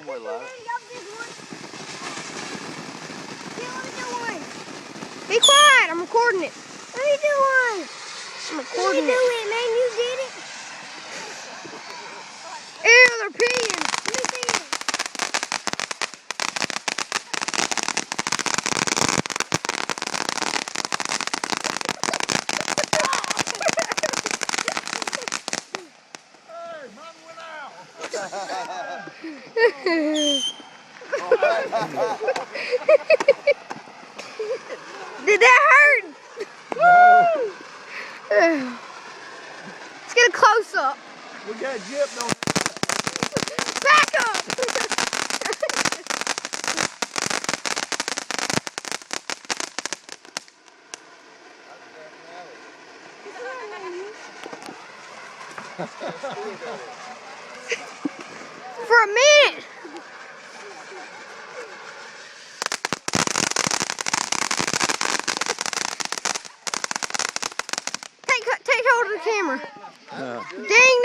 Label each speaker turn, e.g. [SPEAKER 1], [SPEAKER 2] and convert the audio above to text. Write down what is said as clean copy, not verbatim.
[SPEAKER 1] one way live.
[SPEAKER 2] Be quiet, I'm recording it.
[SPEAKER 3] Let me do one.
[SPEAKER 2] I'm recording
[SPEAKER 3] Let me do
[SPEAKER 2] it.
[SPEAKER 3] it, man. You did it.
[SPEAKER 2] Ew, they're peeing.
[SPEAKER 3] Let me see it.
[SPEAKER 4] Hey, mine went out.
[SPEAKER 2] Did that hurt?
[SPEAKER 4] No.
[SPEAKER 2] Let's get a close up.
[SPEAKER 4] We got gypped on.
[SPEAKER 2] Back up. For a minute. Take hold of the camera.
[SPEAKER 1] No.
[SPEAKER 2] Dang.